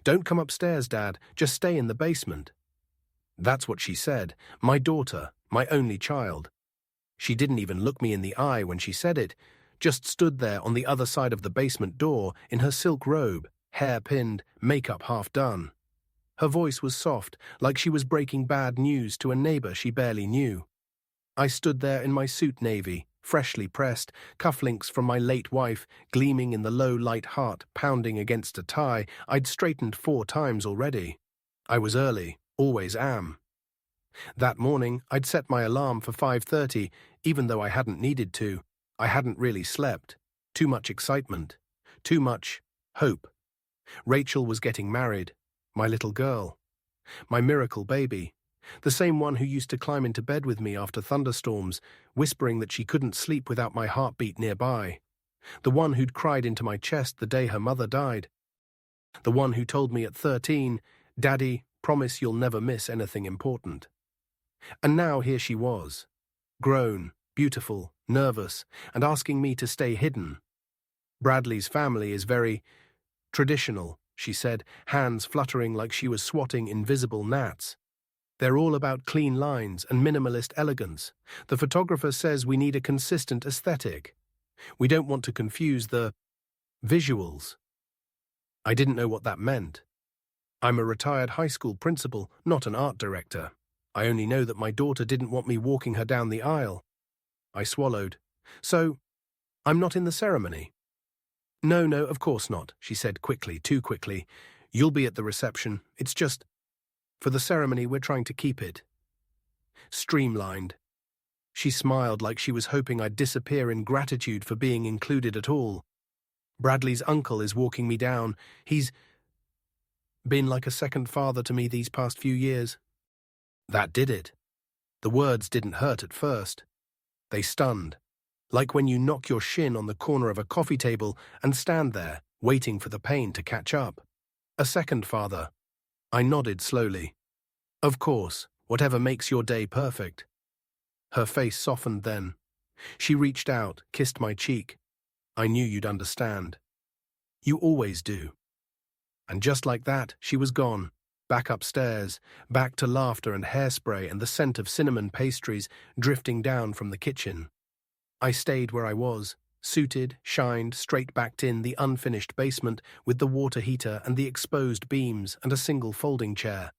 "Don't come upstairs, Dad. Just stay in the basement." That's what she said. My daughter, my only child. She didn't even look me in the eye when she said it, just stood there on the other side of the basement door in her silk robe, hair pinned, makeup half done. Her voice was soft, like she was breaking bad news to a neighbor she barely knew. I stood there in my suit navy, freshly pressed, cufflinks from my late wife gleaming in the low light heart pounding against a tie I'd straightened 4 times already. I was early, always am. That morning, I'd set my alarm for 5:30, even though I hadn't needed to. I hadn't really slept. Too much excitement. Too much hope. Rachel was getting married. My little girl. My miracle baby. The same one who used to climb into bed with me after thunderstorms, whispering that she couldn't sleep without my heartbeat nearby. The one who'd cried into my chest the day her mother died. The one who told me at 13, "Daddy, promise you'll never miss anything important." And now here she was, grown, beautiful, nervous, and asking me to stay hidden. "Bradley's family is very traditional," she said, hands fluttering like she was swatting invisible gnats. "They're all about clean lines and minimalist elegance. The photographer says we need a consistent aesthetic. We don't want to confuse the visuals." I didn't know what that meant. I'm a retired high school principal, not an art director. I only know that my daughter didn't want me walking her down the aisle. I swallowed. "So, I'm not in the ceremony?" No, of course not," she said quickly, too quickly. "You'll be at the reception. It's just, for the ceremony, we're trying to keep it streamlined." She smiled like she was hoping I'd disappear in gratitude for being included at all. "Bradley's uncle is walking me down. He's been like a second father to me these past few years." That did it. The words didn't hurt at first. They stunned, like when you knock your shin on the corner of a coffee table and stand there, waiting for the pain to catch up. "A second father." I nodded slowly. "Of course, whatever makes your day perfect." Her face softened then. She reached out, kissed my cheek. "I knew you'd understand. You always do." And just like that, she was gone. Back upstairs, back to laughter and hairspray and the scent of cinnamon pastries drifting down from the kitchen. I stayed where I was, suited, shined, straight-backed in the unfinished basement with the water heater and the exposed beams and a single folding chair.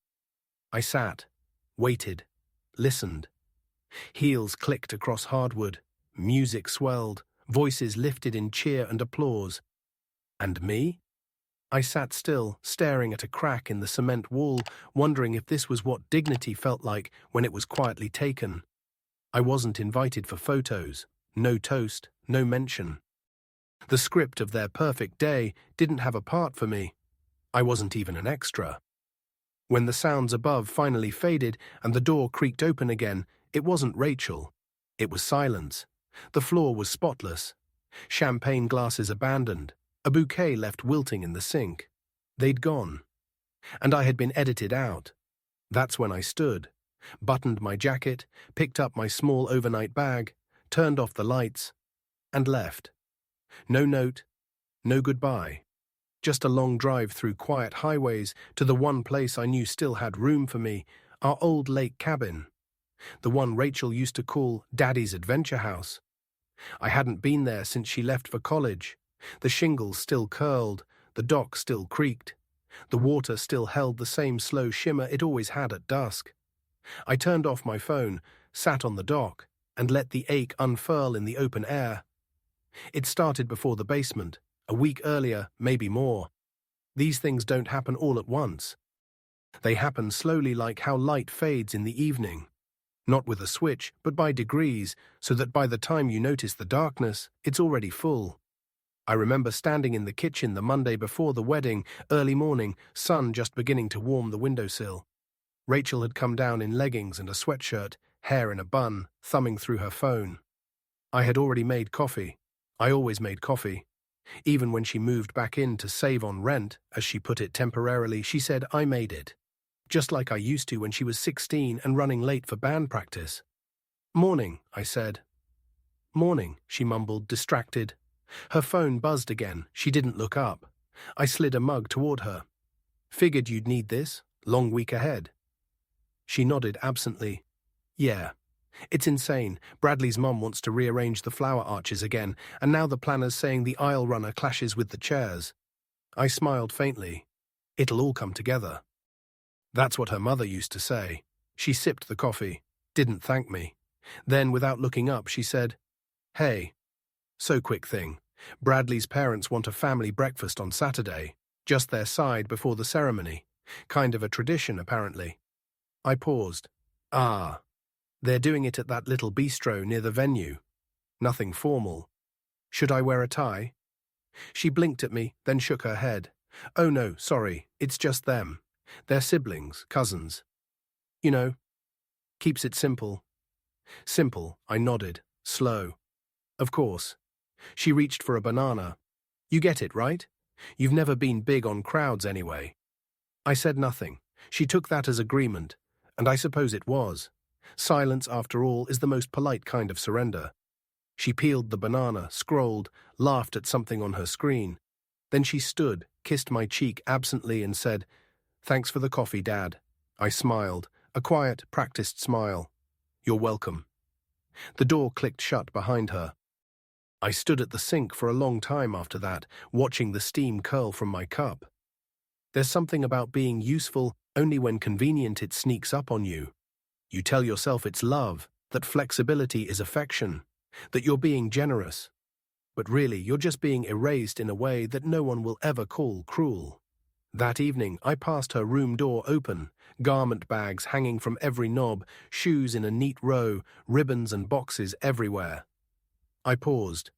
I sat, waited, listened. Heels clicked across hardwood, music swelled, voices lifted in cheer and applause. And me? I sat still, staring at a crack in the cement wall, wondering if this was what dignity felt like when it was quietly taken. I wasn't invited for photos, no toast, no mention. The script of their perfect day didn't have a part for me. I wasn't even an extra. When the sounds above finally faded and the door creaked open again, it wasn't Rachel. It was silence. The floor was spotless. Champagne glasses abandoned. A bouquet left wilting in the sink. They'd gone. And I had been edited out. That's when I stood, buttoned my jacket, picked up my small overnight bag, turned off the lights, and left. No note, no goodbye. Just a long drive through quiet highways to the one place I knew still had room for me, our old lake cabin. The one Rachel used to call Daddy's Adventure House. I hadn't been there since she left for college. The shingles still curled, the dock still creaked. The water still held the same slow shimmer it always had at dusk. I turned off my phone, sat on the dock, and let the ache unfurl in the open air. It started before the basement, a week earlier, maybe more. These things don't happen all at once. They happen slowly, like how light fades in the evening. Not with a switch, but by degrees, so that by the time you notice the darkness, it's already full. I remember standing in the kitchen the Monday before the wedding, early morning, sun just beginning to warm the windowsill. Rachel had come down in leggings and a sweatshirt, hair in a bun, thumbing through her phone. I had already made coffee. I always made coffee. Even when she moved back in to save on rent, as she put it temporarily, she said I made it. Just like I used to when she was 16 and running late for band practice. "Morning," I said. "Morning," she mumbled, distracted. Her phone buzzed again. She didn't look up. I slid a mug toward her. Figured you'd need this. Long week ahead. She nodded absently. Yeah. It's insane. Bradley's mum wants to rearrange the flower arches again, and now the planner's saying the aisle runner clashes with the chairs. I smiled faintly. It'll all come together. That's what her mother used to say. She sipped the coffee, didn't thank me. Then, without looking up, she said, Hey. So quick thing. Bradley's parents want a family breakfast on Saturday, just their side before the ceremony. Kind of a tradition, apparently. I paused. Ah. They're doing it at that little bistro near the venue. Nothing formal. Should I wear a tie? She blinked at me, then shook her head. Oh no, sorry, it's just them. They're siblings, cousins. You know, keeps it simple. Simple, I nodded, slow. Of course. She reached for a banana. You get it, right? You've never been big on crowds anyway. I said nothing. She took that as agreement, and I suppose it was. Silence, after all, is the most polite kind of surrender. She peeled the banana, scrolled, laughed at something on her screen. Then she stood, kissed my cheek absently and said, Thanks for the coffee, Dad. I smiled, a quiet, practiced smile. You're welcome. The door clicked shut behind her. I stood at the sink for a long time after that, watching the steam curl from my cup. There's something about being useful only when convenient it sneaks up on you. You tell yourself it's love, that flexibility is affection, that you're being generous. But really, you're just being erased in a way that no one will ever call cruel. That evening, I passed her room door open, garment bags hanging from every knob, shoes in a neat row, ribbons and boxes everywhere. I paused.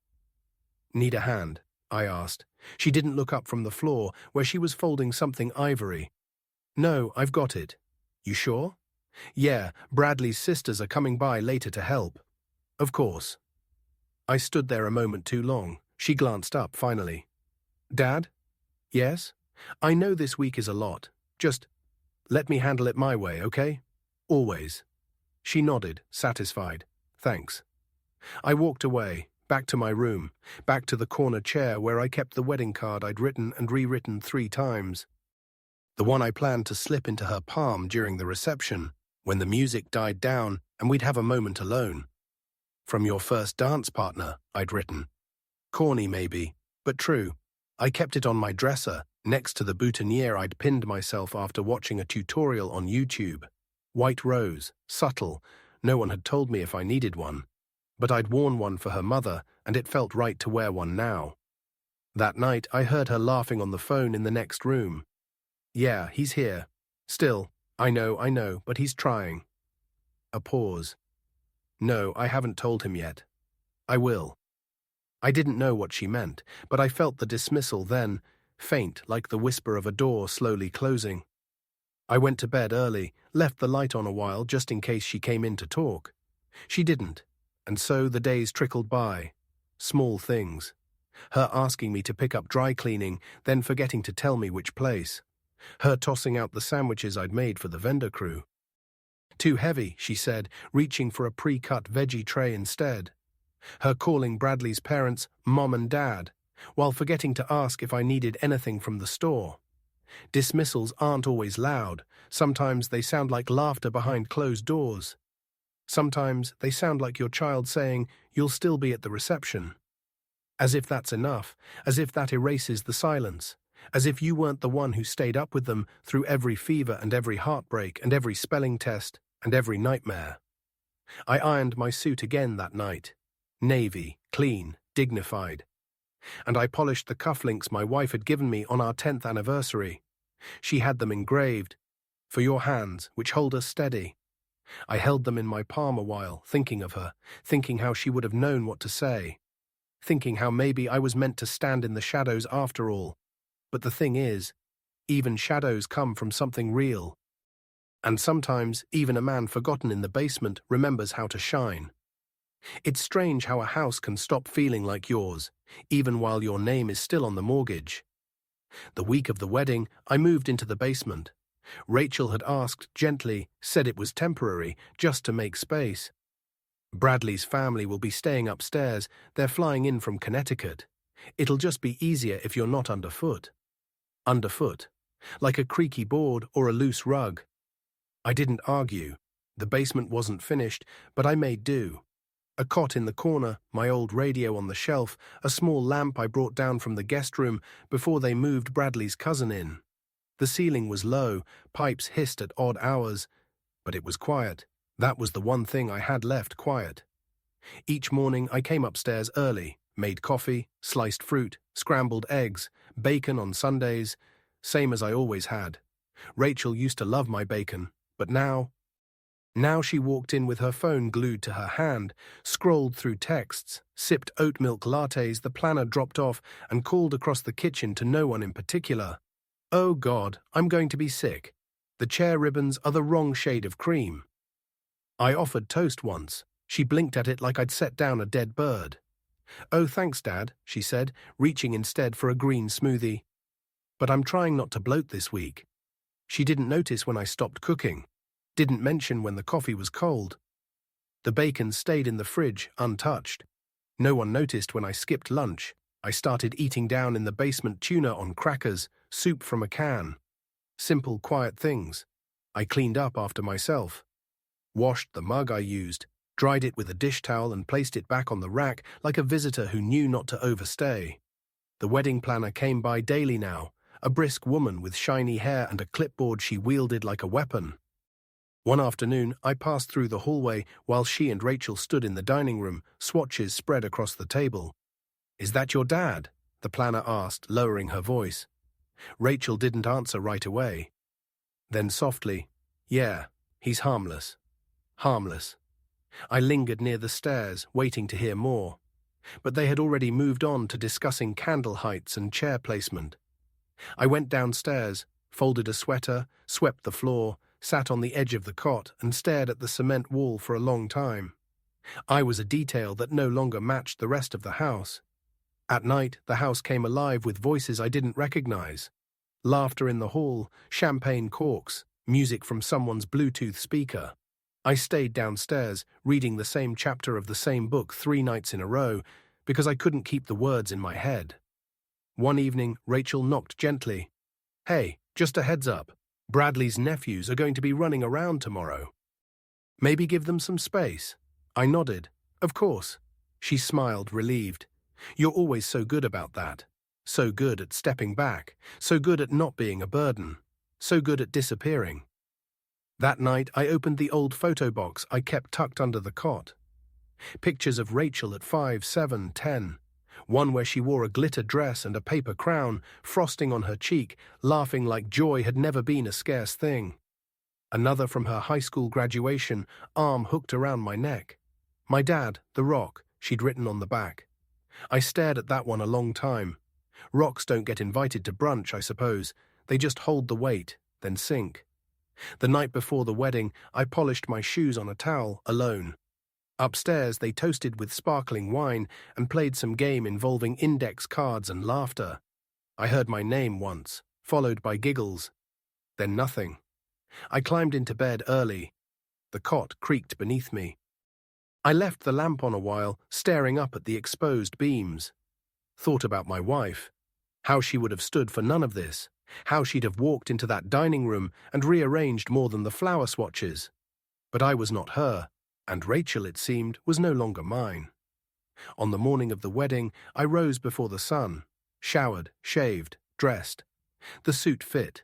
Need a hand? I asked. She didn't look up from the floor, where she was folding something ivory. No, I've got it. You sure? Yeah, Bradley's sisters are coming by later to help. Of course. I stood there a moment too long. She glanced up, finally. Dad? Yes? I know this week is a lot. Just let me handle it my way, okay? Always. She nodded, satisfied. Thanks. I walked away, back to my room, back to the corner chair where I kept the wedding card I'd written and rewritten 3 times. The one I planned to slip into her palm during the reception, when the music died down and we'd have a moment alone. From your first dance partner, I'd written. Corny maybe, but true. I kept it on my dresser, next to the boutonniere I'd pinned myself after watching a tutorial on YouTube. White rose, subtle, no one had told me if I needed one. But I'd worn one for her mother, and it felt right to wear one now. That night, I heard her laughing on the phone in the next room. Yeah, he's here. Still, I know, but he's trying. A pause. No, I haven't told him yet. I will. I didn't know what she meant, but I felt the dismissal then, faint like the whisper of a door slowly closing. I went to bed early, left the light on a while just in case she came in to talk. She didn't, and so the days trickled by. Small things. Her asking me to pick up dry cleaning, then forgetting to tell me which place. Her tossing out the sandwiches I'd made for the vendor crew. Too heavy, she said, reaching for a pre-cut veggie tray instead. Her calling Bradley's parents Mom and Dad, while forgetting to ask if I needed anything from the store. Dismissals aren't always loud. Sometimes they sound like laughter behind closed doors. Sometimes they sound like your child saying, "You'll still be at the reception." As if that's enough, as if that erases the silence. As if you weren't the one who stayed up with them through every fever and every heartbreak and every spelling test and every nightmare. I ironed my suit again that night. Navy, clean, dignified. And I polished the cufflinks my wife had given me on our 10th anniversary. She had them engraved, "For your hands, which hold us steady." I held them in my palm a while, thinking of her, thinking how she would have known what to say, thinking how maybe I was meant to stand in the shadows after all. But the thing is, even shadows come from something real. And sometimes, even a man forgotten in the basement remembers how to shine. It's strange how a house can stop feeling like yours, even while your name is still on the mortgage. The week of the wedding, I moved into the basement. Rachel had asked gently, said it was temporary, just to make space. Bradley's family will be staying upstairs. They're flying in from Connecticut. It'll just be easier if you're not underfoot. Underfoot. like a creaky board or a loose rug. I didn't argue. The basement wasn't finished, but I made do. A cot in the corner, my old radio on the shelf, a small lamp I brought down from the guest room before they moved Bradley's cousin in. The ceiling was low, pipes hissed at odd hours, but it was quiet. That was the one thing I had left quiet. Each morning I came upstairs early, made coffee, sliced fruit, scrambled eggs, bacon on Sundays, same as I always had. Rachel used to love my bacon, but now she walked in with her phone glued to her hand, scrolled through texts, sipped oat milk lattes the planner dropped off, and called across the kitchen to no one in particular. Oh God, I'm going to be sick. The chair ribbons are the wrong shade of cream. I offered toast once. She blinked at it like I'd set down a dead bird. Oh, thanks, Dad, she said, reaching instead for a green smoothie. But I'm trying not to bloat this week. She didn't notice when I stopped cooking. Didn't mention when the coffee was cold. The bacon stayed in the fridge, untouched. No one noticed when I skipped lunch. I started eating down in the basement tuna on crackers, soup from a can. Simple, quiet things. I cleaned up after myself. Washed the mug I used, dried it with a dish towel and placed it back on the rack like a visitor who knew not to overstay. The wedding planner came by daily now, a brisk woman with shiny hair and a clipboard she wielded like a weapon. One afternoon, I passed through the hallway while she and Rachel stood in the dining room, swatches spread across the table. "Is that your dad?" the planner asked, lowering her voice. Rachel didn't answer right away. Then softly, "Yeah, he's harmless." Harmless. I lingered near the stairs, waiting to hear more. But they had already moved on to discussing candle heights and chair placement. I went downstairs, folded a sweater, swept the floor, sat on the edge of the cot and stared at the cement wall for a long time. I was a detail that no longer matched the rest of the house. At night, the house came alive with voices I didn't recognize. Laughter in the hall, champagne corks, music from someone's Bluetooth speaker. I stayed downstairs, reading the same chapter of the same book 3 nights in a row, because I couldn't keep the words in my head. One evening, Rachel knocked gently. "Hey, just a heads up. Bradley's nephews are going to be running around tomorrow. Maybe give them some space." I nodded. "Of course." She smiled, relieved. "You're always so good about that. So good at stepping back. So good at not being a burden. So good at disappearing." That night, I opened the old photo box I kept tucked under the cot. Pictures of Rachel at 5, 7, 10. One where she wore a glitter dress and a paper crown, frosting on her cheek, laughing like joy had never been a scarce thing. Another from her high school graduation, arm hooked around my neck. "My dad, the rock," she'd written on the back. I stared at that one a long time. Rocks don't get invited to brunch, I suppose. They just hold the weight, then sink. The night before the wedding, I polished my shoes on a towel, alone. Upstairs, they toasted with sparkling wine and played some game involving index cards and laughter. I heard my name once, followed by giggles. Then nothing. I climbed into bed early. The cot creaked beneath me. I left the lamp on a while, staring up at the exposed beams. Thought about my wife. How she would have stood for none of this. How she'd have walked into that dining room and rearranged more than the flower swatches. But I was not her, and Rachel, it seemed, was no longer mine. On the morning of the wedding, I rose before the sun, showered, shaved, dressed. The suit fit,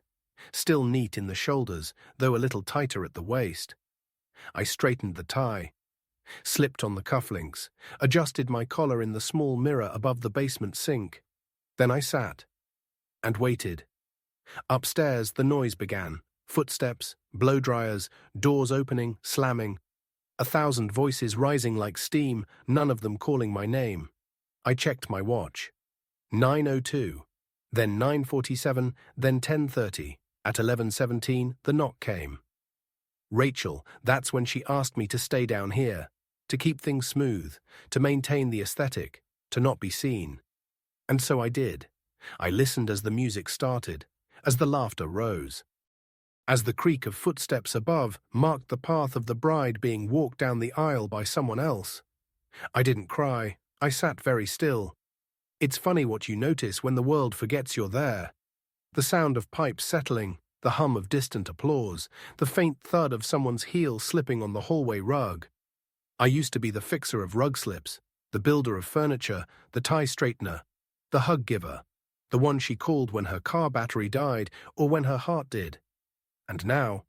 still neat in the shoulders, though a little tighter at the waist. I straightened the tie, slipped on the cufflinks, adjusted my collar in the small mirror above the basement sink. Then I sat and waited. Upstairs, the noise began. Footsteps, blow-dryers, doors opening, slamming. 1,000 voices rising like steam, none of them calling my name. I checked my watch. 9:02, then 9:47, then 10:30. At 11:17, the knock came. Rachel, that's when she asked me to stay down here, to keep things smooth, to maintain the aesthetic, to not be seen. And so I did. I listened as the music started, as the laughter rose, as the creak of footsteps above marked the path of the bride being walked down the aisle by someone else. I didn't cry. I sat very still. It's funny what you notice when the world forgets you're there. The sound of pipes settling, the hum of distant applause, the faint thud of someone's heel slipping on the hallway rug. I used to be the fixer of rug slips, the builder of furniture, the tie straightener, the hug giver, the one she called when her car battery died or when her heart did. And now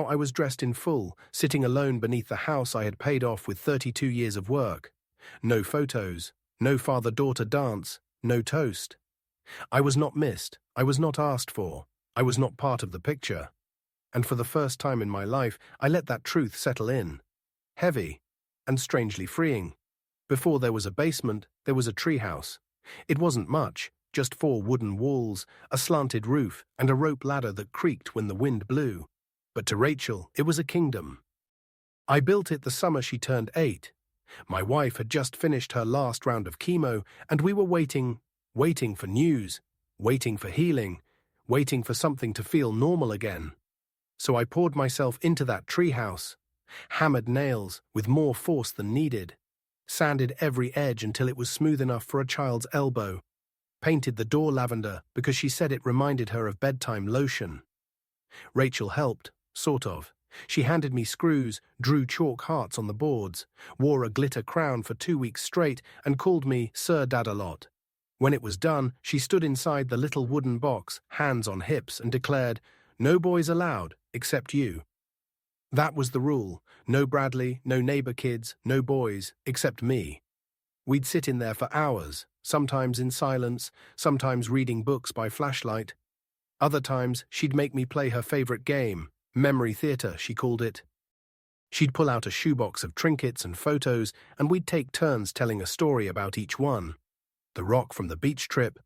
I was dressed in full, sitting alone beneath the house I had paid off with 32 years of work. No photos, no father-daughter dance, no toast. I was not missed, I was not asked for, I was not part of the picture. And for the first time in my life, I let that truth settle in. Heavy and strangely freeing. Before there was a basement, there was a treehouse. It wasn't much, just 4 wooden walls, a slanted roof, and a rope ladder that creaked when the wind blew. But to Rachel, it was a kingdom. I built it the summer she turned 8. My wife had just finished her last round of chemo, and we were waiting for news, waiting for healing, waiting for something to feel normal again. So I poured myself into that treehouse, hammered nails with more force than needed, sanded every edge until it was smooth enough for a child's elbow, painted the door lavender because she said it reminded her of bedtime lotion. Rachel helped, sort of. She handed me screws, drew chalk hearts on the boards, wore a glitter crown for 2 weeks straight, and called me Sir Dad-a-lot. When it was done, she stood inside the little wooden box, hands on hips, and declared, "No boys allowed, except you." That was the rule. No Bradley, no neighbor kids, no boys, except me. We'd sit in there for hours, sometimes in silence, sometimes reading books by flashlight. Other times, she'd make me play her favorite game, memory theater, she called it. She'd pull out a shoebox of trinkets and photos, and we'd take turns telling a story about each one. The rock from the beach trip,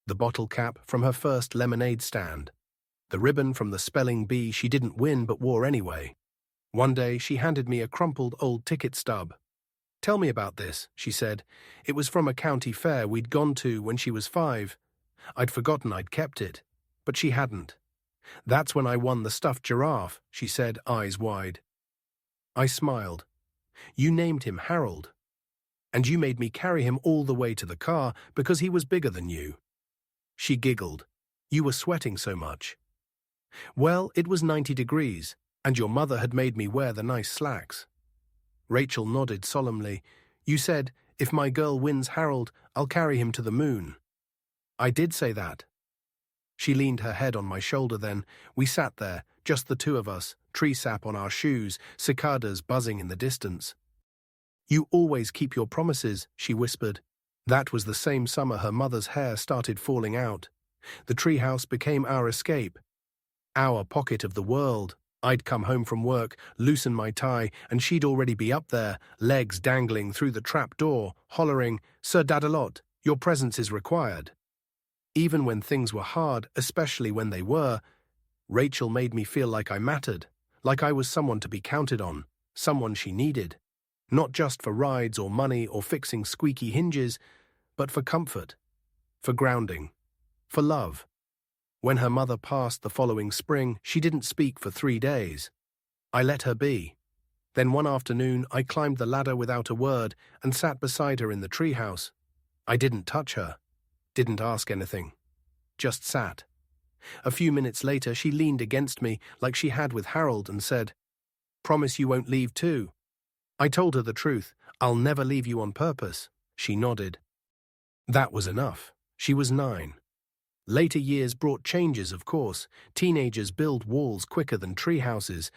the bottle cap from her first lemonade stand, the ribbon from the spelling bee she didn't win but wore anyway. One day, she handed me a crumpled old ticket stub. "Tell me about this," she said. "It was from a county fair we'd gone to when she was 5. I'd forgotten I'd kept it, but she hadn't. That's when I won the stuffed giraffe," she said, eyes wide. I smiled. "You named him Harold. And you made me carry him all the way to the car because he was bigger than you." She giggled. "You were sweating so much." "Well, it was 90 degrees, and your mother had made me wear the nice slacks." Rachel nodded solemnly. "You said, if my girl wins Harold, I'll carry him to the moon." "I did say that." She leaned her head on my shoulder then. We sat there, just the two of us, tree sap on our shoes, cicadas buzzing in the distance. "You always keep your promises," she whispered. That was the same summer her mother's hair started falling out. The treehouse became our escape, our pocket of the world. I'd come home from work, loosen my tie, and she'd already be up there, legs dangling through the trap door, hollering, "Sir Dad-a-lot, your presence is required." Even when things were hard, especially when they were, Rachel made me feel like I mattered, like I was someone to be counted on, someone she needed. Not just for rides or money or fixing squeaky hinges, but for comfort, for grounding, for love. When her mother passed the following spring, she didn't speak for 3 days. I let her be. Then one afternoon, I climbed the ladder without a word and sat beside her in the treehouse. I didn't touch her, didn't ask anything, just sat. A few minutes later, she leaned against me like she had with Harold and said, "Promise you won't leave too." I told her the truth. "I'll never leave you on purpose." She nodded. That was enough. She was 9. Later years brought changes, of course. Teenagers build walls quicker than tree houses,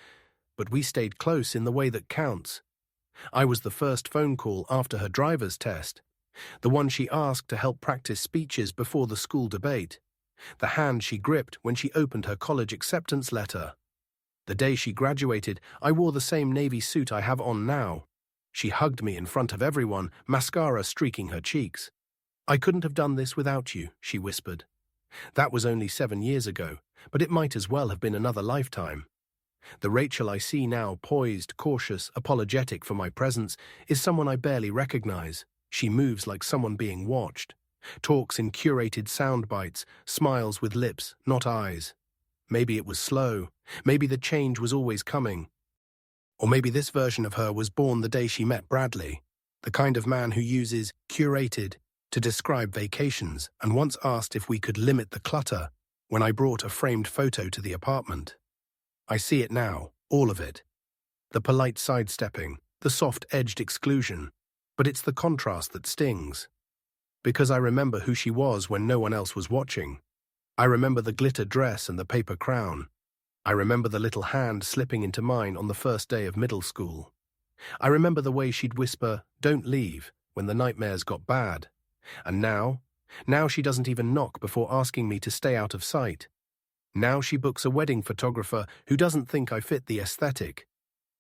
but we stayed close in the way that counts. I was the first phone call after her driver's test, the one she asked to help practice speeches before the school debate, the hand she gripped when she opened her college acceptance letter. The day she graduated, I wore the same navy suit I have on now. She hugged me in front of everyone, mascara streaking her cheeks. "I couldn't have done this without you," she whispered. That was only 7 years ago, but it might as well have been another lifetime. The Rachel I see now, poised, cautious, apologetic for my presence, is someone I barely recognize. She moves like someone being watched, talks in curated sound bites, smiles with lips, not eyes. Maybe it was slow. Maybe the change was always coming. Or maybe this version of her was born the day she met Bradley, the kind of man who uses curated to describe vacations, and once asked if we could limit the clutter, when I brought a framed photo to the apartment. I see it now, all of it. The polite sidestepping, the soft-edged exclusion, but it's the contrast that stings. Because I remember who she was when no one else was watching. I remember the glitter dress and the paper crown. I remember the little hand slipping into mine on the first day of middle school. I remember the way she'd whisper, "Don't leave," when the nightmares got bad. And now she doesn't even knock before asking me to stay out of sight. Now she books a wedding photographer who doesn't think I fit the aesthetic.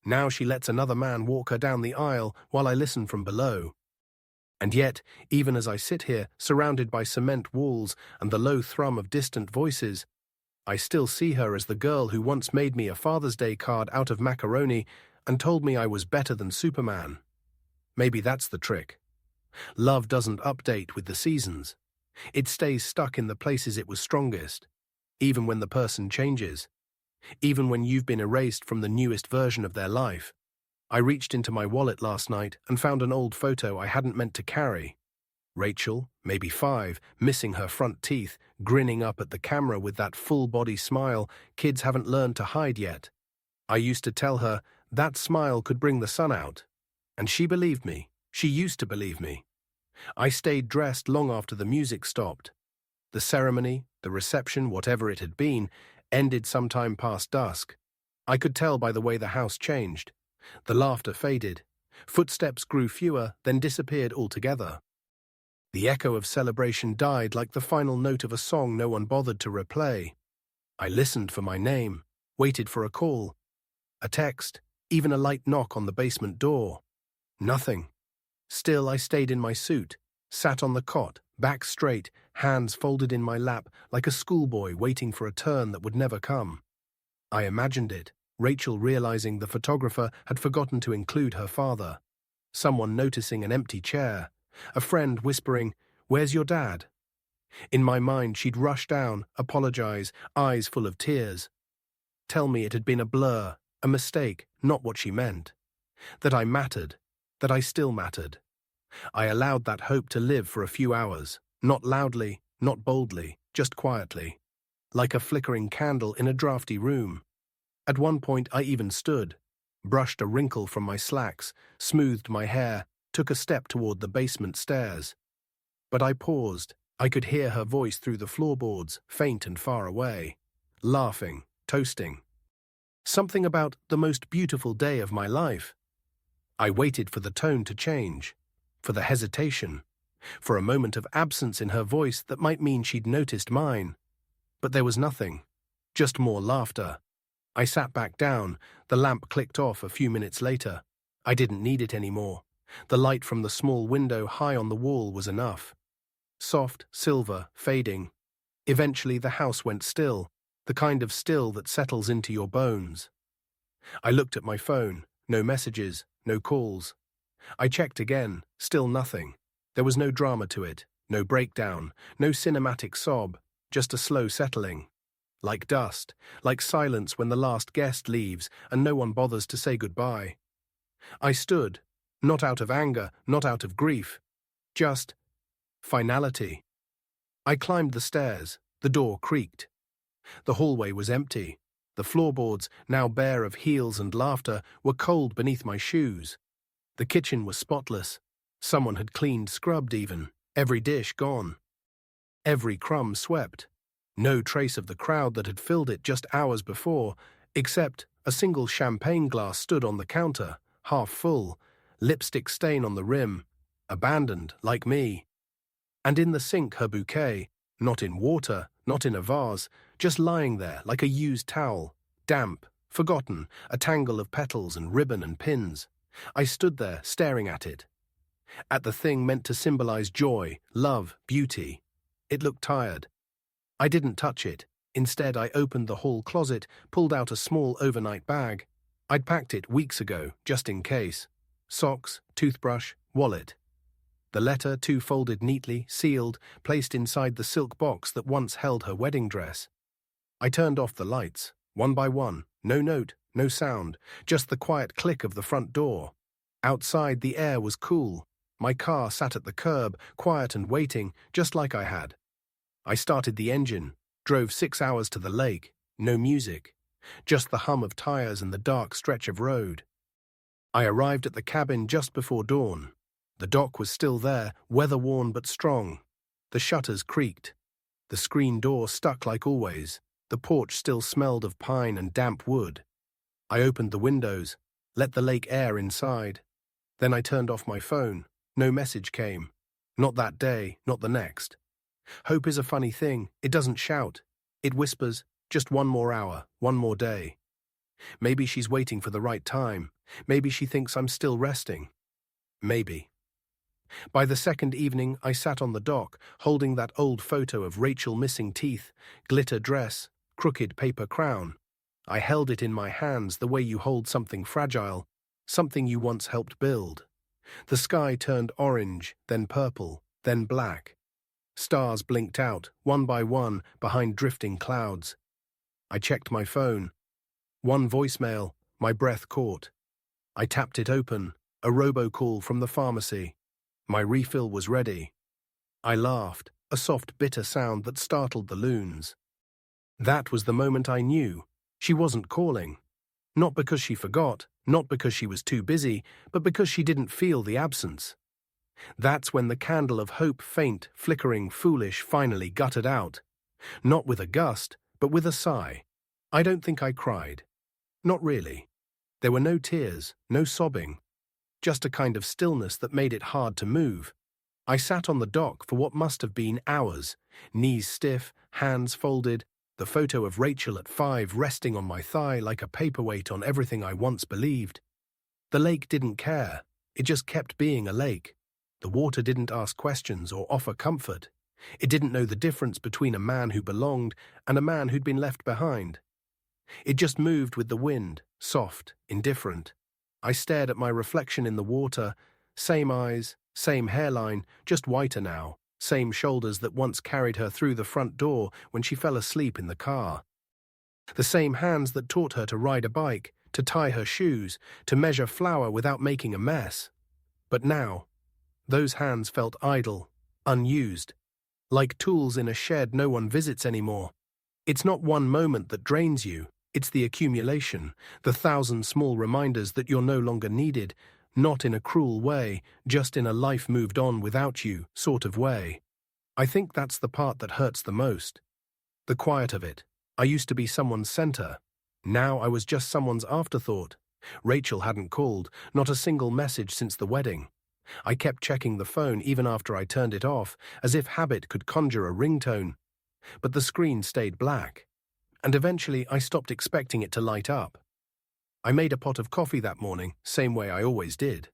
Now she lets another man walk her down the aisle while I listen from below. And yet, even as I sit here, surrounded by cement walls and the low thrum of distant voices, I still see her as the girl who once made me a Father's Day card out of macaroni and told me I was better than Superman. Maybe that's the trick. Love doesn't update with the seasons. It stays stuck in the places it was strongest, even when the person changes, even when you've been erased from the newest version of their life. I reached into my wallet last night and found an old photo I hadn't meant to carry. Rachel, maybe 5, missing her front teeth, grinning up at the camera with that full-body smile kids haven't learned to hide yet. I used to tell her that smile could bring the sun out. And she believed me. She used to believe me. I stayed dressed long after the music stopped. The ceremony, the reception, whatever it had been, ended sometime past dusk. I could tell by the way the house changed. The laughter faded. Footsteps grew fewer, then disappeared altogether. The echo of celebration died like the final note of a song no one bothered to replay. I listened for my name, waited for a call, a text, even a light knock on the basement door. Nothing. Still, I stayed in my suit, sat on the cot, back straight, hands folded in my lap like a schoolboy waiting for a turn that would never come. I imagined it, Rachel realizing the photographer had forgotten to include her father, someone noticing an empty chair, a friend whispering, "Where's your dad?" In my mind, she'd rush down, apologize, eyes full of tears. Tell me it had been a blur, a mistake, not what she meant. That I mattered, that I still mattered. I allowed that hope to live for a few hours, not loudly, not boldly, just quietly, like a flickering candle in a drafty room. At one point I even stood, brushed a wrinkle from my slacks, smoothed my hair, took a step toward the basement stairs. But I paused. I could hear her voice through the floorboards, faint and far away, laughing, toasting. Something about the most beautiful day of my life. I waited for the tone to change, for the hesitation, for a moment of absence in her voice that might mean she'd noticed mine. But there was nothing, just more laughter. I sat back down, the lamp clicked off a few minutes later. I didn't need it anymore. The light from the small window high on the wall was enough. Soft, silver, fading. Eventually the house went still, the kind of still that settles into your bones. I looked at my phone, no messages, no calls. I checked again, still nothing. There was no drama to it, no breakdown, no cinematic sob, just a slow settling. Like dust, like silence when the last guest leaves and no one bothers to say goodbye. I stood, not out of anger, not out of grief, just finality. I climbed the stairs, the door creaked. The hallway was empty. The floorboards, now bare of heels and laughter, were cold beneath my shoes. The kitchen was spotless. Someone had cleaned, scrubbed even, every dish gone. Every crumb swept. No trace of the crowd that had filled it just hours before, except a single champagne glass stood on the counter, half full, lipstick stain on the rim, abandoned, like me. And in the sink her bouquet, not in water, not in a vase, just lying there like a used towel, damp, forgotten, a tangle of petals and ribbon and pins. I stood there, staring at it. At the thing meant to symbolize joy, love, beauty. It looked tired. I didn't touch it. Instead, I opened the hall closet, pulled out a small overnight bag. I'd packed it weeks ago, just in case. Socks, toothbrush, wallet. The letter, two folded neatly, sealed, placed inside the silk box that once held her wedding dress. I turned off the lights, one by one, no note, no sound, just the quiet click of the front door. Outside, the air was cool. My car sat at the curb, quiet and waiting, just like I had. I started the engine, Drove 6 hours to the lake, no music, just the hum of tires and the dark stretch of road. I arrived at the cabin just before dawn. The dock was still there, weather-worn but strong. The shutters creaked. The screen door stuck like always. The porch still smelled of pine and damp wood. I opened the windows, let the lake air inside. Then I turned off my phone. No message came. Not that day, not the next. Hope is a funny thing. It doesn't shout. It whispers, just one more hour, one more day. Maybe she's waiting for the right time. Maybe she thinks I'm still resting. Maybe. By the second evening, I sat on the dock, holding that old photo of Rachel missing teeth, glitter dress, crooked paper crown. I held it in my hands the way you hold something fragile, something you once helped build. The sky turned orange, then purple, then black. Stars blinked out, one by one, behind drifting clouds. I checked my phone. One voicemail, my breath caught. I tapped it open, a robocall from the pharmacy. My refill was ready. I laughed, a soft, bitter sound that startled the loons. That was the moment I knew. She wasn't calling. Not because she forgot, not because she was too busy, but because she didn't feel the absence. That's when the candle of hope, faint, flickering, foolish, finally guttered out. Not with a gust, but with a sigh. I don't think I cried. Not really. There were no tears, no sobbing. Just a kind of stillness that made it hard to move. I sat on the dock for what must have been hours, knees stiff, hands folded, the photo of Rachel at 5 resting on my thigh like a paperweight on everything I once believed. The lake didn't care. It just kept being a lake. The water didn't ask questions or offer comfort. It didn't know the difference between a man who belonged and a man who'd been left behind. It just moved with the wind, soft, indifferent. I stared at my reflection in the water, same eyes, same hairline, just whiter now, same shoulders that once carried her through the front door when she fell asleep in the car. The same hands that taught her to ride a bike, to tie her shoes, to measure flour without making a mess. But now, those hands felt idle, unused, like tools in a shed no one visits anymore. It's not one moment that drains you. It's the accumulation, the 1,000 small reminders that you're no longer needed, not in a cruel way, just in a life moved on without you sort of way. I think that's the part that hurts the most. The quiet of it. I used to be someone's center. Now I was just someone's afterthought. Rachel hadn't called, not a single message since the wedding. I kept checking the phone even after I turned it off, as if habit could conjure a ringtone. But the screen stayed black. And eventually I stopped expecting it to light up. I made a pot of coffee that morning, same way I always did.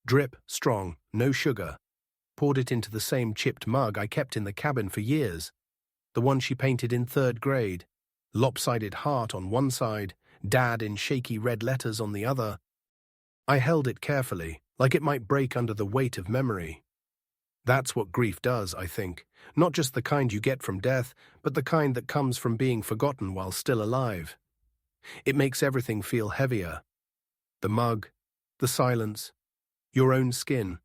Drip, strong, no sugar. Poured it into the same chipped mug I kept in the cabin for years. The one she painted in 3rd grade. Lopsided heart on one side, Dad in shaky red letters on the other. I held it carefully, like it might break under the weight of memory. That's what grief does, I think. Not just the kind you get from death, but the kind that comes from being forgotten while still alive. It makes everything feel heavier. The mug, the silence, your own skin.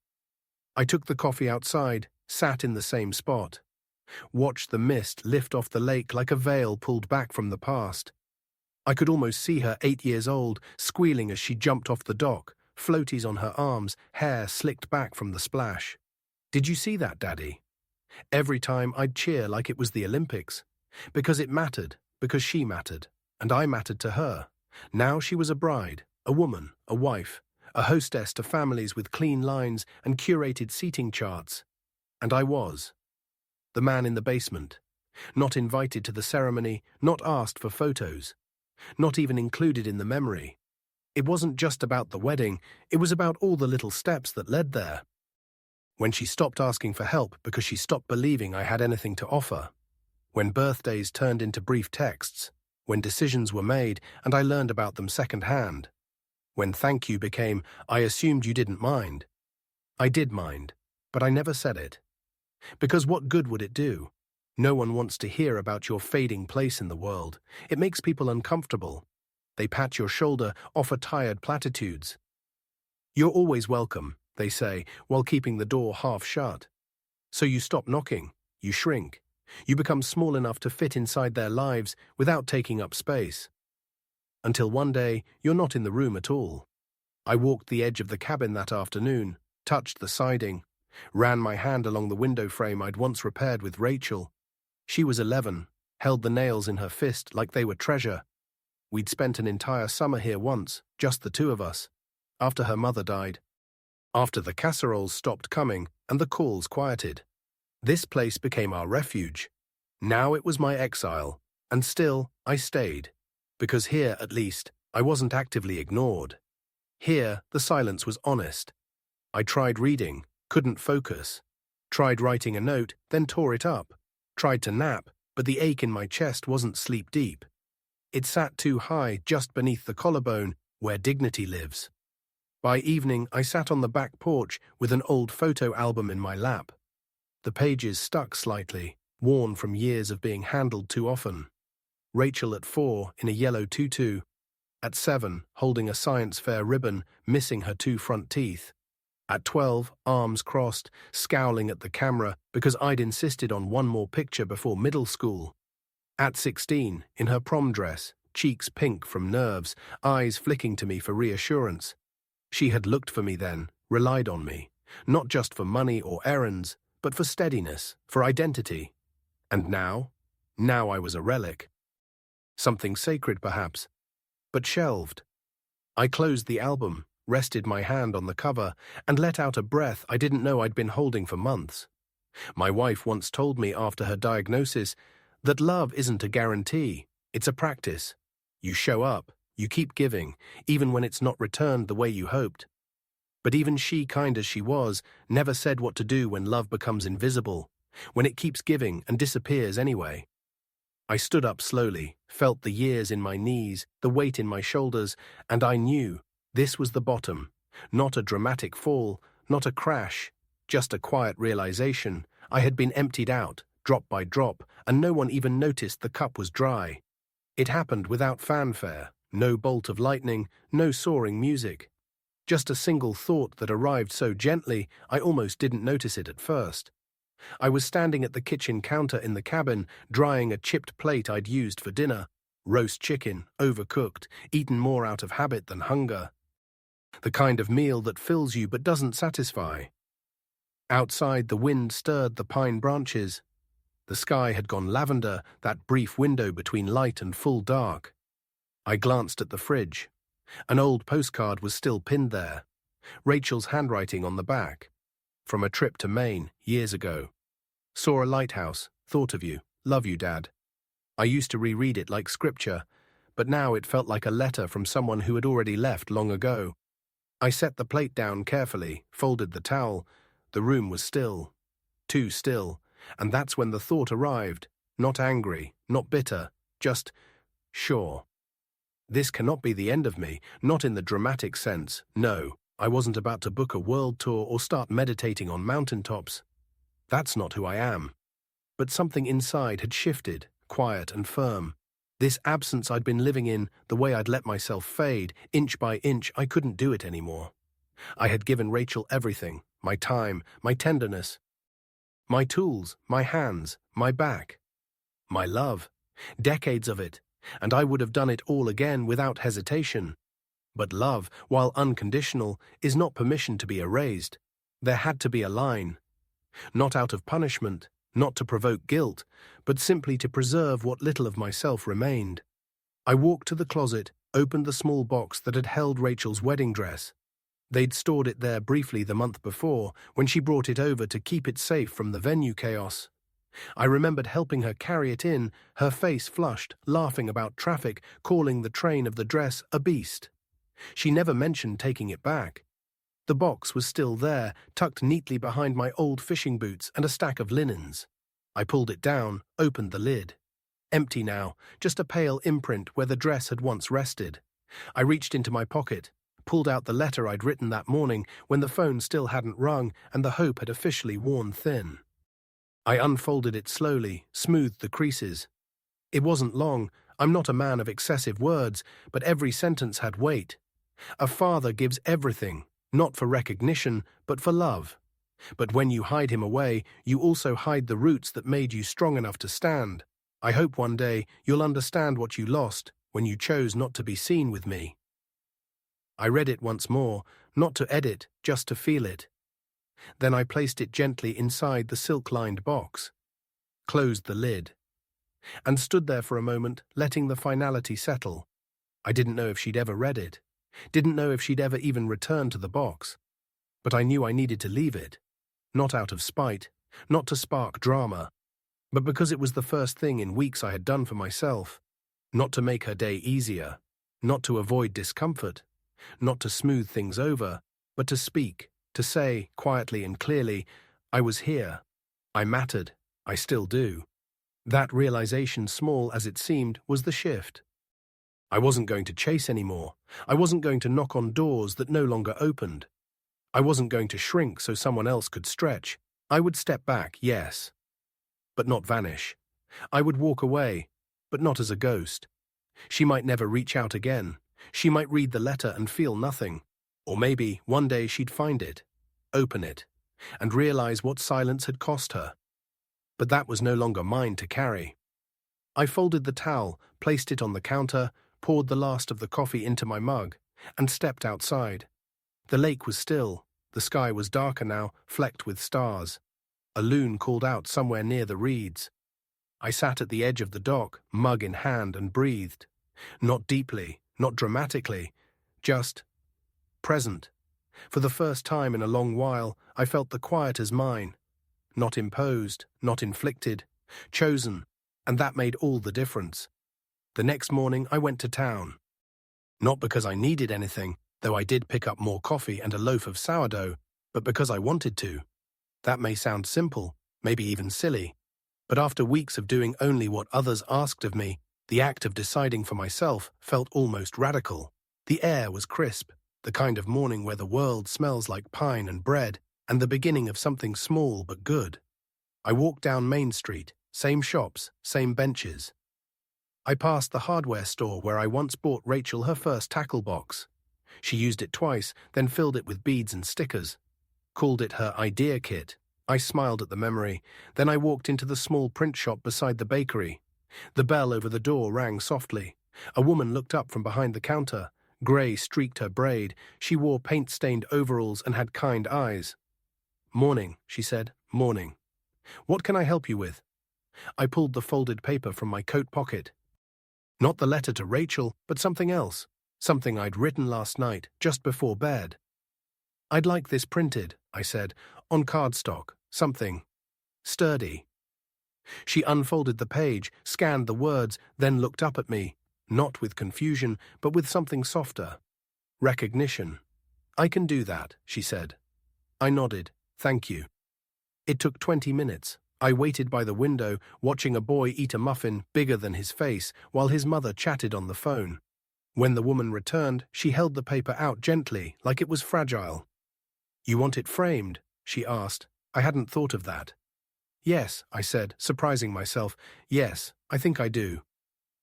I took the coffee outside, sat in the same spot. Watched the mist lift off the lake like a veil pulled back from the past. I could almost see her 8 years old, squealing as she jumped off the dock, floaties on her arms, hair slicked back from the splash. Did you see that, Daddy? Every time I'd cheer like it was the Olympics. Because it mattered, because she mattered, and I mattered to her. Now she was a bride, a woman, a wife, a hostess to families with clean lines and curated seating charts. And I was. The man in the basement. Not invited to the ceremony, not asked for photos. Not even included in the memory. It wasn't just about the wedding, it was about all the little steps that led there. When she stopped asking for help because she stopped believing I had anything to offer. When birthdays turned into brief texts. When decisions were made and I learned about them secondhand. When thank you became, I assumed you didn't mind. I did mind, but I never said it. Because what good would it do? No one wants to hear about your fading place in the world. It makes people uncomfortable. They pat your shoulder, offer tired platitudes. You're always welcome, they say, while keeping the door half shut. So you stop knocking, you shrink. You become small enough to fit inside their lives without taking up space. Until one day, you're not in the room at all. I walked the edge of the cabin that afternoon, touched the siding, ran my hand along the window frame I'd once repaired with Rachel. She was 11, held the nails in her fist like they were treasure. We'd spent an entire summer here once, just the two of us, after her mother died. After the casseroles stopped coming and the calls quieted. This place became our refuge. Now it was my exile, and still I stayed, because here, at least, I wasn't actively ignored. Here, the silence was honest. I tried reading, couldn't focus. Tried writing a note, then tore it up. Tried to nap, but the ache in my chest wasn't sleep deep. It sat too high, just beneath the collarbone, where dignity lives. By evening, I sat on the back porch with an old photo album in my lap. The pages stuck slightly, worn from years of being handled too often. Rachel at 4 in a yellow tutu. At 7, holding a science fair ribbon, missing her 2 front teeth. At 12, arms crossed, scowling at the camera because I'd insisted on one more picture before middle school. At 16, in her prom dress, cheeks pink from nerves, eyes flicking to me for reassurance. She had looked for me then, relied on me, not just for money or errands, but for steadiness, for identity. And now I was a relic. Something sacred, perhaps, but shelved. I closed the album, rested my hand on the cover, and let out a breath I didn't know I'd been holding for months. My wife once told me after her diagnosis that love isn't a guarantee, it's a practice. You show up, you keep giving, even when it's not returned the way you hoped. But even she, kind as she was, never said what to do when love becomes invisible, when it keeps giving and disappears anyway. I stood up slowly, felt the years in my knees, the weight in my shoulders, and I knew this was the bottom. Not a dramatic fall, not a crash, just a quiet realization. I had been emptied out, drop by drop, and no one even noticed the cup was dry. It happened without fanfare, no bolt of lightning, no soaring music. Just a single thought that arrived so gently I almost didn't notice it at first. I was standing at the kitchen counter in the cabin, drying a chipped plate I'd used for dinner. Roast chicken, overcooked, eaten more out of habit than hunger. The kind of meal that fills you but doesn't satisfy. Outside, the wind stirred the pine branches. The sky had gone lavender, that brief window between light and full dark. I glanced at the fridge. An old postcard was still pinned there. Rachel's handwriting on the back. From a trip to Maine, years ago. Saw a lighthouse, thought of you, love you, Dad. I used to reread it like scripture, but now it felt like a letter from someone who had already left long ago. I set the plate down carefully, folded the towel. The room was still. Too still. And that's when the thought arrived. Not angry, not bitter, just sure. This cannot be the end of me, not in the dramatic sense, no. I wasn't about to book a world tour or start meditating on mountaintops. That's not who I am. But something inside had shifted, quiet and firm. This absence I'd been living in, the way I'd let myself fade, inch by inch, I couldn't do it anymore. I had given Rachel everything, my time, my tenderness, my tools, my hands, my back, my love, decades of it, and I would have done it all again without hesitation. But love, while unconditional, is not permission to be erased. There had to be a line. Not out of punishment, not to provoke guilt, but simply to preserve what little of myself remained. I walked to the closet, opened the small box that had held Rachel's wedding dress. They'd stored it there briefly the month before, when she brought it over to keep it safe from the venue chaos. I remembered helping her carry it in, her face flushed, laughing about traffic, calling the train of the dress a beast. She never mentioned taking it back. The box was still there, tucked neatly behind my old fishing boots and a stack of linens. I pulled it down, opened the lid. Empty now, just a pale imprint where the dress had once rested. I reached into my pocket, pulled out the letter I'd written that morning when the phone still hadn't rung and the hope had officially worn thin. I unfolded it slowly, smoothed the creases. It wasn't long. I'm not a man of excessive words, but every sentence had weight. A father gives everything, not for recognition, but for love. But when you hide him away, you also hide the roots that made you strong enough to stand. I hope one day you'll understand what you lost when you chose not to be seen with me. I read it once more, not to edit, just to feel it. Then I placed it gently inside the silk-lined box, closed the lid, and stood there for a moment, letting the finality settle. I didn't know if she'd ever read it, didn't know if she'd ever even return to the box. But I knew I needed to leave it, not out of spite, not to spark drama, but because it was the first thing in weeks I had done for myself, not to make her day easier, not to avoid discomfort, not to smooth things over, but to speak, to say, quietly and clearly, I was here, I mattered, I still do. That realization, small as it seemed, was the shift. I wasn't going to chase anymore. I wasn't going to knock on doors that no longer opened. I wasn't going to shrink so someone else could stretch. I would step back, yes, but not vanish. I would walk away, but not as a ghost. She might never reach out again. She might read the letter and feel nothing. Or maybe one day she'd find it, open it, and realize what silence had cost her. But that was no longer mine to carry. I folded the towel, placed it on the counter, poured the last of the coffee into my mug, and stepped outside. The lake was still. The sky was darker now, flecked with stars. A loon called out somewhere near the reeds. I sat at the edge of the dock, mug in hand, and breathed. Not deeply, not dramatically, just present. For the first time in a long while, I felt the quiet as mine. Not imposed, not inflicted, chosen, and that made all the difference. The next morning I went to town. Not because I needed anything, though I did pick up more coffee and a loaf of sourdough, but because I wanted to. That may sound simple, maybe even silly, but after weeks of doing only what others asked of me, the act of deciding for myself felt almost radical. The air was crisp, the kind of morning where the world smells like pine and bread, and the beginning of something small but good. I walked down Main Street, same shops, same benches. I passed the hardware store where I once bought Rachel her first tackle box. She used it twice, then filled it with beads and stickers. Called it her idea kit. I smiled at the memory. Then I walked into the small print shop beside the bakery. The bell over the door rang softly. A woman looked up from behind the counter. Grey streaked her braid. She wore paint-stained overalls and had kind eyes. "Morning," she said. "Morning. What can I help you with?" I pulled the folded paper from my coat pocket. Not the letter to Rachel, but something else. Something I'd written last night, just before bed. "I'd like this printed," I said, "on cardstock, something sturdy." She unfolded the page, scanned the words, then looked up at me, not with confusion, but with something softer. Recognition. "I can do that," she said. I nodded. "Thank you." It took 20 minutes. I waited by the window, watching a boy eat a muffin bigger than his face, while his mother chatted on the phone. When the woman returned, she held the paper out gently, like it was fragile. "You want it framed?" she asked. I hadn't thought of that. "Yes," I said, surprising myself. "Yes, I think I do."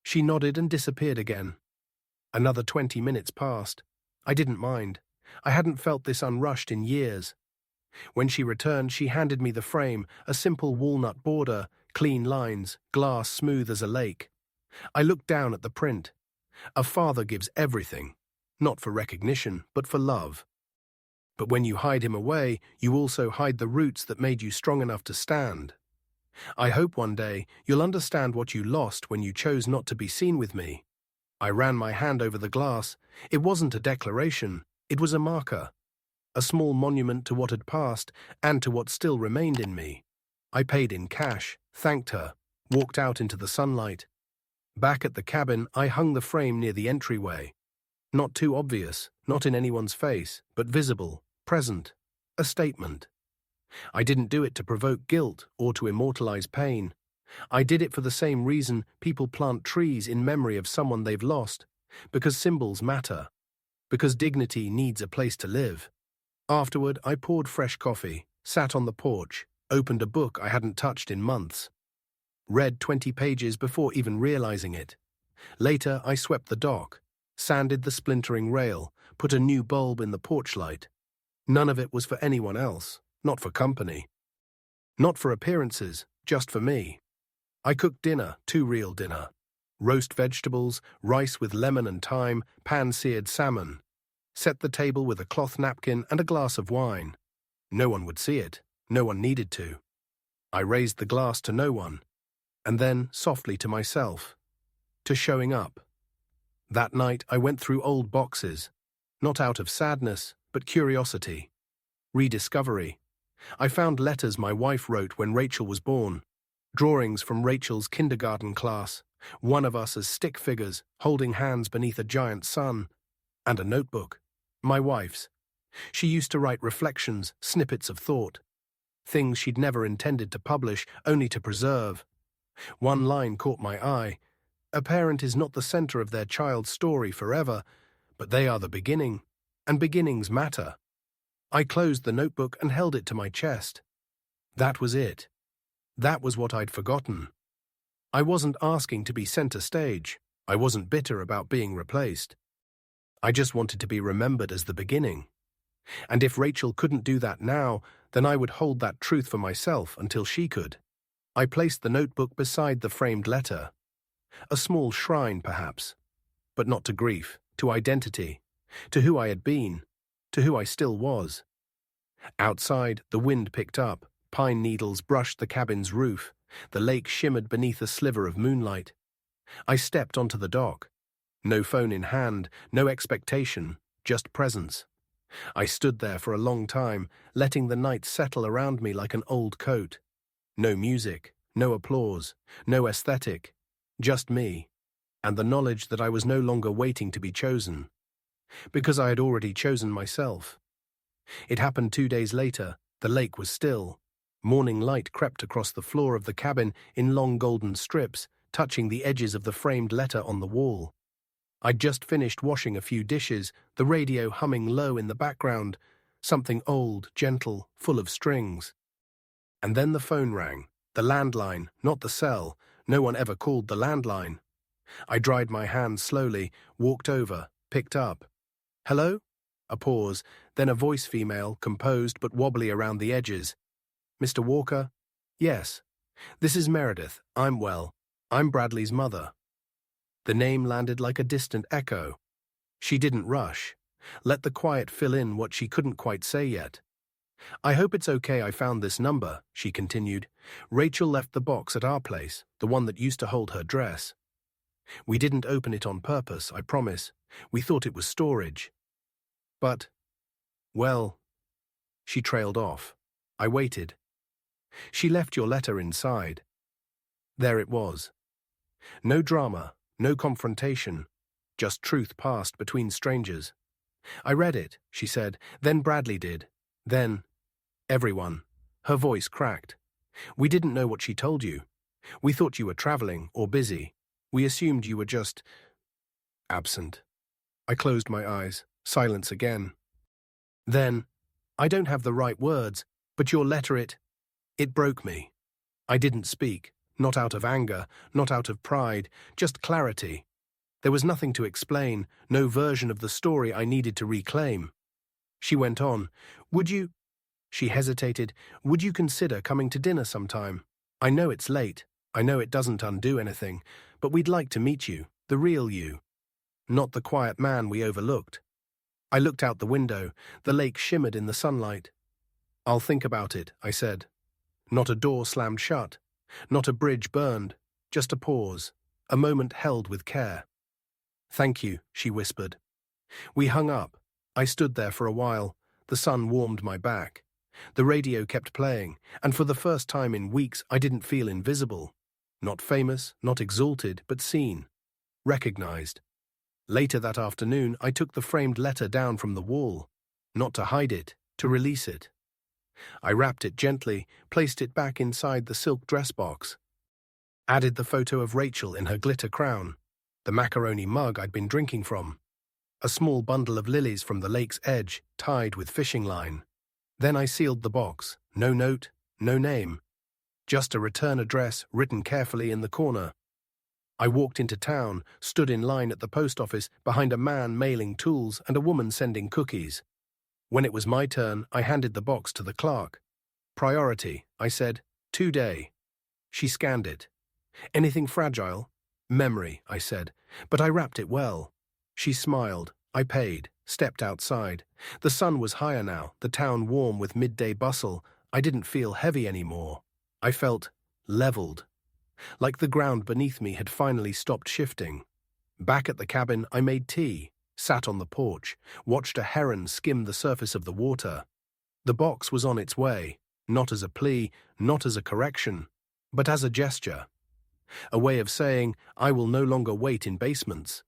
She nodded and disappeared again. Another 20 minutes passed. I didn't mind. I hadn't felt this unrushed in years. When she returned, she handed me the frame, a simple walnut border, clean lines, glass smooth as a lake. I looked down at the print. A father gives everything, not for recognition, but for love. But when you hide him away, you also hide the roots that made you strong enough to stand. I hope one day you'll understand what you lost when you chose not to be seen with me. I ran my hand over the glass. It wasn't a declaration, it was a marker. A small monument to what had passed and to what still remained in me. I paid in cash, thanked her, walked out into the sunlight. Back at the cabin, I hung the frame near the entryway. Not too obvious, not in anyone's face, but visible, present, a statement. I didn't do it to provoke guilt or to immortalize pain. I did it for the same reason people plant trees in memory of someone they've lost, because symbols matter, because dignity needs a place to live. Afterward, I poured fresh coffee, sat on the porch, opened a book I hadn't touched in months. Read 20 pages before even realizing it. Later, I swept the dock, sanded the splintering rail, put a new bulb in the porch light. None of it was for anyone else. not for company. Not for appearances, just for me. I cooked dinner, too real dinner. Roast vegetables, rice with lemon and thyme, pan-seared salmon. Set the table with a cloth napkin and a glass of wine. No one would see it. No one needed to. I raised the glass to no one, and then softly to myself, to showing up. That night I went through old boxes, not out of sadness, but curiosity. Rediscovery. I found letters my wife wrote when Rachel was born, drawings from Rachel's kindergarten class, one of us as stick figures holding hands beneath a giant sun, and a notebook, my wife's. She used to write reflections, snippets of thought, things she'd never intended to publish, only to preserve. One line caught my eye. A parent is not the center of their child's story forever, but they are the beginning, and beginnings matter. I closed the notebook and held it to my chest. That was it. That was what I'd forgotten. I wasn't asking to be center stage. I wasn't bitter about being replaced. I just wanted to be remembered as the beginning. And if Rachel couldn't do that now, then I would hold that truth for myself until she could. I placed the notebook beside the framed letter. A small shrine, perhaps. But not to grief, to identity, to who I had been, to who I still was. Outside, the wind picked up, pine needles brushed the cabin's roof, the lake shimmered beneath a sliver of moonlight. I stepped onto the dock. No phone in hand, no expectation, just presence. I stood there for a long time, letting the night settle around me like an old coat. No music, no applause, no aesthetic, just me, and the knowledge that I was no longer waiting to be chosen, because I had already chosen myself. It happened 2 days later. The lake was still. Morning light crept across the floor of the cabin in long golden strips, touching the edges of the framed letter on the wall. I'd just finished washing a few dishes, the radio humming low in the background, something old, gentle, full of strings. And then the phone rang, the landline, not the cell. No one ever called the landline. I dried my hands slowly, walked over, picked up. Hello? A pause, then a voice female, composed but wobbly around the edges. Mr. Walker? Yes. This is Meredith. I'm well. I'm Bradley's mother. The name landed like a distant echo. She didn't rush. Let the quiet fill in what she couldn't quite say yet. I hope it's okay I found this number, she continued. Rachel left the box at our place, the one that used to hold her dress. We didn't open it on purpose, I promise. We thought it was storage. But, well, she trailed off. I waited. She left your letter inside. There it was. No drama, no confrontation, just truth passed between strangers. I read it, she said, then Bradley did. Then, everyone. Her voice cracked. We didn't know what she told you. We thought you were traveling or busy. We assumed you were just absent. I closed my eyes. Silence again. Then, I don't have the right words, but your letter it broke me. I didn't speak, not out of anger, not out of pride, just clarity. There was nothing to explain, no version of the story I needed to reclaim. She went on, would you? She hesitated. Would you consider coming to dinner sometime? I know it's late. I know it doesn't undo anything, but we'd like to meet you, the real you. Not the quiet man we overlooked. I looked out the window. The lake shimmered in the sunlight. I'll think about it, I said. Not a door slammed shut. Not a bridge burned. Just a pause. A moment held with care. Thank you, she whispered. We hung up. I stood there for a while. The sun warmed my back. The radio kept playing, and for the first time in weeks I didn't feel invisible. Not famous, not exalted, but seen. Recognized. Later that afternoon, I took the framed letter down from the wall. Not to hide it, to release it. I wrapped it gently, placed it back inside the silk dress box. Added the photo of Rachel in her glitter crown, the macaroni mug I'd been drinking from, a small bundle of lilies from the lake's edge, tied with fishing line. Then I sealed the box. No note, no name. Just a return address written carefully in the corner. I walked into town, stood in line at the post office behind a man mailing tools and a woman sending cookies. When it was my turn, I handed the box to the clerk. Priority, I said. Today. She scanned it. Anything fragile? Memory, I said, but I wrapped it well. She smiled. I paid, stepped outside. The sun was higher now, the town warm with midday bustle. I didn't feel heavy anymore. I felt leveled, like the ground beneath me had finally stopped shifting. Back at the cabin, I made tea, sat on the porch, watched a heron skim the surface of the water. The box was on its way, not as a plea, not as a correction, but as a gesture. A way of saying, I will no longer wait in basements.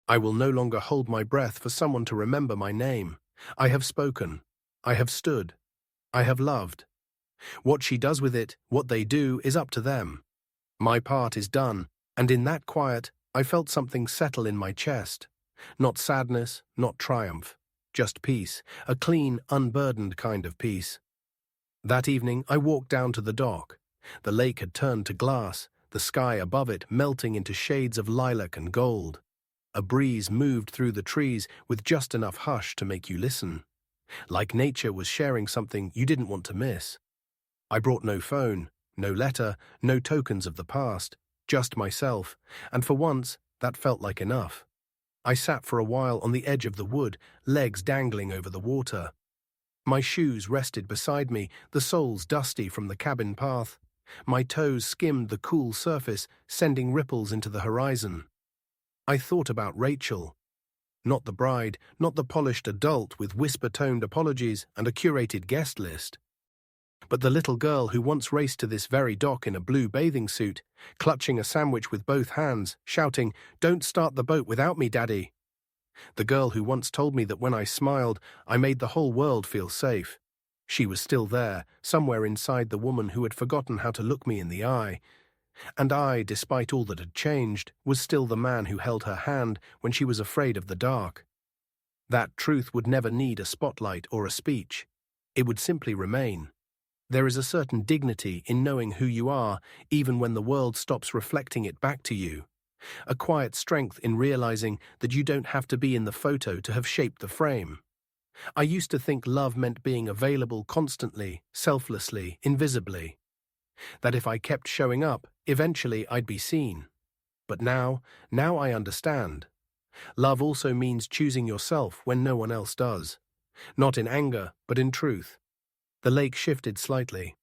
I will no longer hold my breath for someone to remember my name. I have spoken. I have stood. I have loved. What she does with it, what they do, is up to them. My part is done, and in that quiet, I felt something settle in my chest. Not sadness, not triumph, just peace, a clean, unburdened kind of peace. That evening, I walked down to the dock. The lake had turned to glass, the sky above it melting into shades of lilac and gold. A breeze moved through the trees with just enough hush to make you listen. Like nature was sharing something you didn't want to miss. I brought no phone, no letter, no tokens of the past, just myself, and for once, that felt like enough. I sat for a while on the edge of the wood, legs dangling over the water. My shoes rested beside me, the soles dusty from the cabin path. My toes skimmed the cool surface, sending ripples into the horizon. I thought about Rachel. Not the bride, not the polished adult with whisper-toned apologies and a curated guest list, but the little girl who once raced to this very dock in a blue bathing suit, clutching a sandwich with both hands, shouting, "Don't start the boat without me, Daddy." The girl who once told me that when I smiled, I made the whole world feel safe. She was still there, somewhere inside the woman who had forgotten how to look me in the eye. And I, despite all that had changed, was still the man who held her hand when she was afraid of the dark. That truth would never need a spotlight or a speech. It would simply remain. There is a certain dignity in knowing who you are, even when the world stops reflecting it back to you. A quiet strength in realizing that you don't have to be in the photo to have shaped the frame. I used to think love meant being available constantly, selflessly, invisibly. That if I kept showing up, eventually I'd be seen. But now I understand. Love also means choosing yourself when no one else does. Not in anger, but in truth. The lake shifted slightly.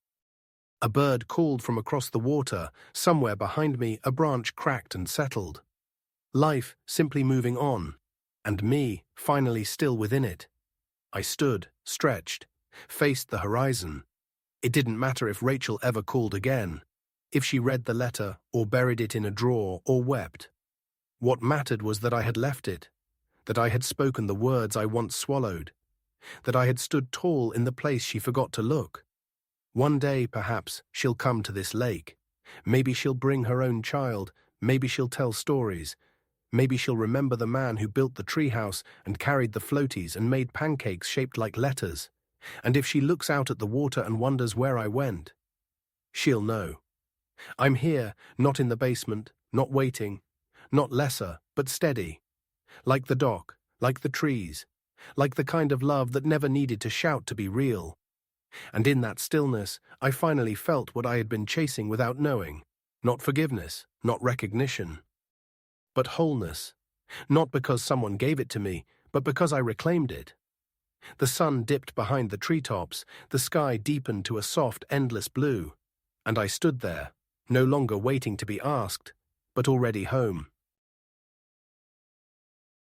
A bird called from across the water. Somewhere behind me, a branch cracked and settled. Life simply moving on, and me finally still within it. I stood, stretched, faced the horizon. It didn't matter if Rachel ever called again, if she read the letter or buried it in a drawer or wept. What mattered was that I had left it, that I had spoken the words I once swallowed, that I had stood tall in the place she forgot to look. One day, perhaps, she'll come to this lake. Maybe she'll bring her own child, maybe she'll tell stories. Maybe she'll remember the man who built the treehouse and carried the floaties and made pancakes shaped like letters. And if she looks out at the water and wonders where I went, she'll know. I'm here, not in the basement, not waiting, not lesser, but steady. Like the dock, like the trees, like the kind of love that never needed to shout to be real. And in that stillness, I finally felt what I had been chasing without knowing. Not forgiveness, not recognition, but wholeness. Not because someone gave it to me, but because I reclaimed it. The sun dipped behind the treetops, the sky deepened to a soft, endless blue, and I stood there, no longer waiting to be asked, but already home.